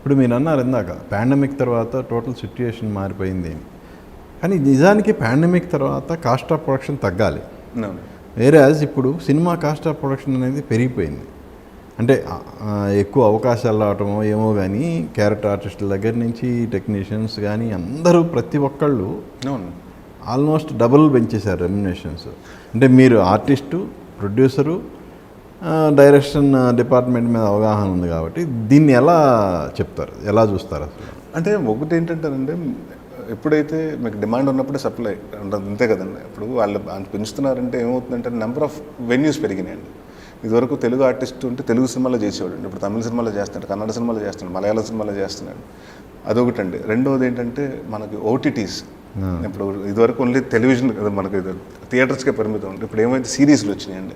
ఇప్పుడు మీరు అన్నారు ఇందాక పాండమిక్ తర్వాత టోటల్ సిట్యుయేషన్ మారిపోయింది. కానీ నిజానికి పాండమిక్ తర్వాత కాస్ట్ ఆఫ్ ప్రొడక్షన్ తగ్గాలి. వేరేజ్ ఇప్పుడు సినిమా కాస్ట్ ఆఫ్ ప్రొడక్షన్ అనేది పెరిగిపోయింది. అంటే ఎక్కువ అవకాశాలు రావటమో ఏమో కానీ క్యారెక్టర్ ఆర్టిస్టుల దగ్గర నుంచి టెక్నీషియన్స్ కానీ అందరూ ప్రతి ఒక్కళ్ళు ఆల్మోస్ట్ డబుల్ పెంచేశారు రెమ్యునేషన్స్. అంటే మీరు ఆర్టిస్టు, ప్రొడ్యూసరు, డైరెక్షన్ డిపార్ట్మెంట్ మీద అవగాహన ఉంది కాబట్టి దీన్ని ఎలా చెప్తారు, ఎలా చూస్తారు అసలు? అంటే ఒకటి ఏంటంటారంటే, ఎప్పుడైతే మీకు డిమాండ్ ఉన్నప్పుడే సప్లై ఉండదు, అంతే కదండి. ఇప్పుడు వాళ్ళు పెంచుతున్నారంటే ఏమవుతుందంటే నెంబర్ ఆఫ్ వెన్యూస్ పెరిగినాయండి. ఇదివరకు తెలుగు ఆర్టిస్ట్ ఉంటే తెలుగు సినిమాలో చేసేవాడు, ఇప్పుడు తమిళ సినిమాలో చేస్తున్నాడు, కన్నడ సినిమాలో చేస్తున్నాడు, మలయాళ సినిమాలో చేస్తున్నాడు. అదొకటండి. రెండవది ఏంటంటే మనకి ఓటీటీస్. ఇప్పుడు ఇదివరకు ఓన్లీ టెలివిజన్ కదా మనకి థియేటర్స్కే పరిమితం ఉంటుంది. ఇప్పుడు ఏమైతే సిరీస్లు వచ్చినాయండి.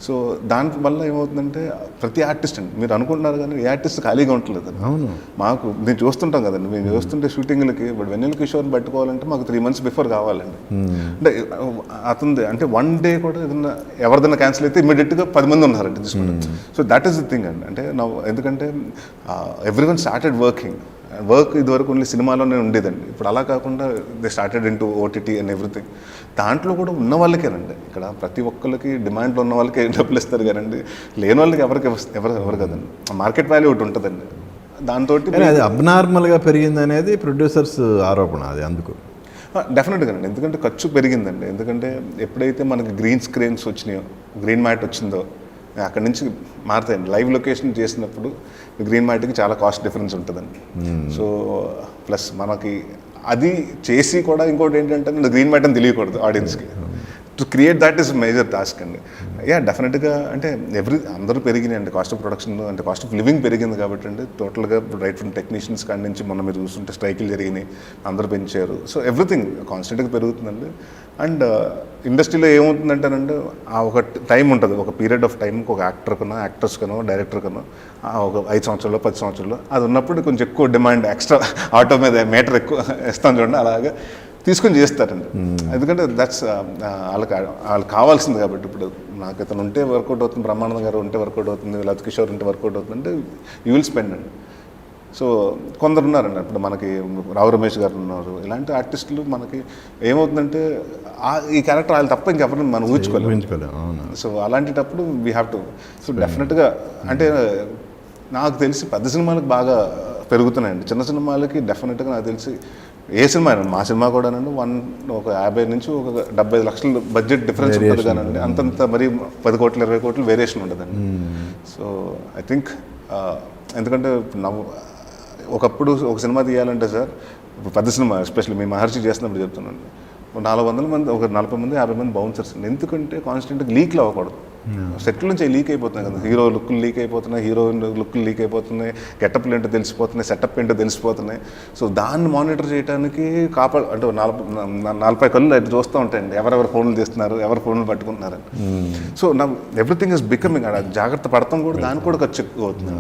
సో దానివల్ల ఏమవుతుందంటే ప్రతి ఆర్టిస్ట్ అండి, మీరు అనుకుంటున్నారు కానీ ఏ ఆర్టిస్ట్ ఖాళీగా ఉండలేదు. అవును, మాకు నేను చూస్తుంటాం కదండి, మేము చూస్తుంటే షూటింగ్లకి ఇప్పుడు వెన్నెల కిషోర్ని పట్టుకోవాలంటే మాకు 3 months బిఫోర్ కావాలండి. అంటే అతనిది అంటే వన్ డే కూడా ఏదన్నా ఎవరిదైనా క్యాన్సిల్ అయితే ఇమీడియట్గా 10 మంది ఉన్నారండి తీసుకుంటాం. So that is the thing అండి. అంటే ఎందుకంటే ఎవ్రీ వన్ స్టార్టెడ్ వర్క్ ఇదివరకు ఓన్లీ సినిమాలోనే ఉండేదండి. ఇప్పుడు అలా కాకుండా they started in to OTT and everything. దాంట్లో కూడా ఉన్న వాళ్ళకేనండి, ఇక్కడ ప్రతి ఒక్కరికి డిమాండ్లో ఉన్న వాళ్ళకి డబ్బులు ఇస్తారు కానండి, లేని వాళ్ళకి ఎవరు కదండి. మార్కెట్ వాల్యూ ఒకటి ఉంటుందండి. దాంతో అది అబ్నార్మల్గా పెరిగింది అనేది ప్రొడ్యూసర్స్ ఆరోపణ. అది అందుకు డెఫినెట్గా అండి, ఎందుకంటే ఖర్చు పెరిగిందండి. ఎందుకంటే ఎప్పుడైతే మనకి గ్రీన్ స్క్రీన్స్ వచ్చినాయో, గ్రీన్ మ్యాట్ వచ్చిందో అక్కడి నుంచి మారుతాయండి. లైవ్ లొకేషన్ చేసినప్పుడు గ్రీన్ మ్యాట్కి చాలా కాస్ట్ డిఫరెన్స్ ఉంటుందండి. సో ప్లస్ మనకి అది చేసి కూడా ఇంకోటి ఏంటంటే నేను గ్రీన్ మ్యాట్ అని తెలియకూడదు ఆడియన్స్కి. To create that is major task అండి. డెఫినెట్గా అంటే అందరూ పెరిగినాయండి. కాస్ట్ ఆఫ్ ప్రొడక్షన్ అంటే కాస్ట్ ఆఫ్ లివింగ్ పెరిగింది కాబట్టి అండి. టోటల్గా రైట్ ఫ్రమ్ టెక్నీషియన్స్ కాడి నుంచి మొన్న మీరు చూస్తుంటే స్ట్రైకులు జరిగినాయి, అందరూ పెంచారు. సో ఎవ్రీథింగ్ కాన్స్టెంట్గా పెరుగుతుందండి. అండ్ ఇండస్ట్రీలో ఏమవుతుందంటేనంటే ఒక టైం ఉంటుంది, ఒక పీరియడ్ ఆఫ్ టైంకి ఒక యాక్టర్కనో, యాక్టర్స్కనో, డైరెక్టర్కనో ఒక 5 సంవత్సరాలు 10 సంవత్సరాలు అది ఉన్నప్పుడు కొంచెం ఎక్కువ డిమాండ్, ఎక్స్ట్రా ఆటో మీద మీటర్ ఎక్కువ ఇస్తాను చూడండి, అలాగా తీసుకొని చేస్తారండి. ఎందుకంటే దట్స్ వాళ్ళకి కావాల్సింది కాబట్టి. ఇప్పుడు నాకు ఇతను ఉంటే వర్కౌట్ అవుతుంది, బ్రహ్మానందం గారు ఉంటే వర్కౌట్ అవుతుంది, లత కిషోర్ ఉంటే వర్కౌట్ అవుతుంది అంటే యూ విల్ స్పెండ్ అండి. సో కొందరు ఉన్నారండి, ఇప్పుడు మనకి రావు రమేష్ గారు ఉన్నారు. ఇలాంటి ఆర్టిస్టులు మనకి ఏమవుతుందంటే ఈ క్యారెక్టర్ వాళ్ళు తప్ప ఇంకెవరిని మనం ఊహించుకోలేము. సో అలాంటిటప్పుడు వీ హ్యావ్ టు. సో డెఫినెట్గా అంటే నాకు తెలిసి పెద్ద సినిమాలకు బాగా పెరుగుతున్నాయండి. చిన్న సినిమాలకి డెఫినెట్గా నాకు తెలిసి ఏ సినిమా అయినా, మా సినిమా కూడానండి ఒక 50 నుంచి ఒక 75 లక్షల బడ్జెట్ డిఫరెన్స్ ఉంటుంది కానండి, అంతంత మరి 10 కోట్లు 20 కోట్లు వేరియేషన్ ఉండదండి. సో ఐ థింక్ ఎందుకంటే ఒకప్పుడు ఒక సినిమా తీయాలంటే సార్, పెద్ద సినిమా ఎస్పెషల్లీ మీ మహర్షి చేస్తున్నప్పుడు చెప్తున్నాను, 400 మంది, ఒక 40 మంది 50 మంది బౌన్సర్స్. ఎందుకంటే కాన్స్టెంట్గా లీక్లు అవ్వకూడదు. సెట్ల నుంచి లీక్ అయిపోతున్నాయి కదా, హీరో లుక్లు లీక్ అయిపోతున్నాయి, హీరోయిన్ లుక్లు లీక్ అయిపోతున్నాయి, గెటప్లు ఏంటో తెలిసిపోతున్నాయి, సెటప్ ఏంటో తెలిసిపోతున్నాయి. సో దాన్ని మానిటర్ చేయడానికి అంటే 40 కళ్ళు అయితే చూస్తూ ఉంటాయండి, ఎవరెవరు ఫోన్లు తీస్తున్నారు, ఎవరు ఫోన్లు పట్టుకుంటున్నారు. సో నా ఎవ్రీథింగ్ ఇస్ బికమింగ్, జాగ్రత్త పడతాం కూడా, దానికి కూడా ఖర్చు ఎక్కువ అవుతుంది.